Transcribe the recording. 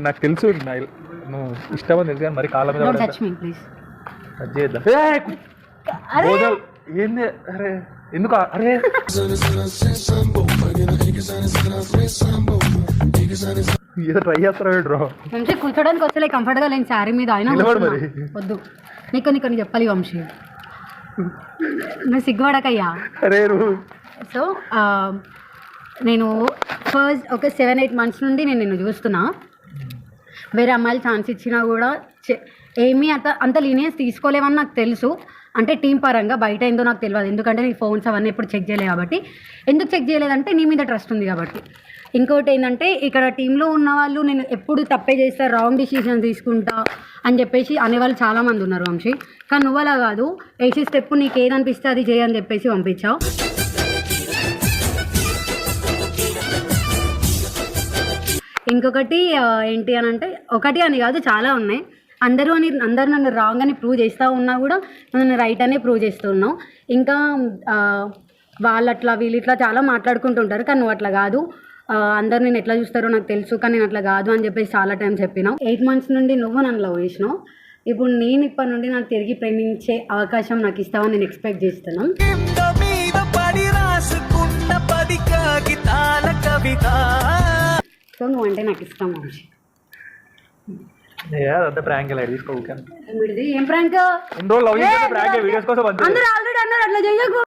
నాకు తెలుసు నువ్వు ఇష్టమని తెలుసు కానీ మరి కాళ్ళ మీద చేద్దాం. ఏంది అరే ఎందుకు అరే ఏదో ట్రై చేస్తారా వంశీ కూర్చోడానికి వస్తలే కంఫర్ట్గా లేని శారీ మీద అయినా వద్దు నీకు చెప్పాలి వంశీ నువ్వు సిగ్గుపడకయ్యా. సో నేను ఫస్ట్ ఒక 7-8 months నుండి నేను నిన్ను చూస్తున్నా. వేరే అమ్మాయిలు ఛాన్స్ ఇచ్చినా కూడా ఏమీ అంత లీనియన్స్ తీసుకోలేవని నాకు తెలుసు. అంటే టీం పరంగా బయట ఏందో నాకు తెలియదు, ఎందుకంటే నీ ఫోన్స్ అవన్నీ ఎప్పుడు చెక్ చేయలేదు కాబట్టి. ఎందుకు చెక్ చేయలేదంటే నీ మీద ట్రస్ట్ ఉంది కాబట్టి. ఇంకోటి ఏంటంటే ఇక్కడ టీంలో ఉన్న వాళ్ళు నేను ఎప్పుడు తప్పే చేస్తారు, రాంగ్ డిసిషన్ తీసుకుంటా అని చెప్పేసి అనేవాళ్ళు చాలామంది ఉన్నారు వంశీ. కానీ నువ్వు అలా కాదు, వేసే స్టెప్ నీకు ఏదనిపిస్తే అది చేయని చెప్పేసి పంపించావు. ఇంకొకటి ఏంటి అని అంటే, ఒకటి అని కాదు చాలా ఉన్నాయి. అందరూ నన్ను రాంగ్ అని ప్రూవ్ చేస్తూ ఉన్నా కూడా నన్ను రైట్ అనే ప్రూవ్ చేస్తున్నావు. ఇంకా వాళ్ళట్లా వీళ్ళిట్లా చాలా మాట్లాడుకుంటుంటారు, కానీ నువ్వు అట్లా కాదు. అందరు నేను ఎట్లా చూస్తారో నాకు తెలుసు, కానీ నేను అట్లా కాదు అని చెప్పేసి చాలా టైం చెప్పినావు. 8 months నుండి నువ్వు నన్ను లవ్ చేసినావు. ఇప్పుడు నేను ఇప్పటి నుండి నాకు తిరిగి ప్రేమించే అవకాశం నాకు ఇస్తావని నేను ఎక్స్పెక్ట్ చేస్తున్నాను. సో నువ్వు అంటే నాకు ఇష్టం వంశీ. తీసుకో ఏం ప్రాంక్? అందరూ ఆల్రెడీ అన్నారు అట్లా చేయకు.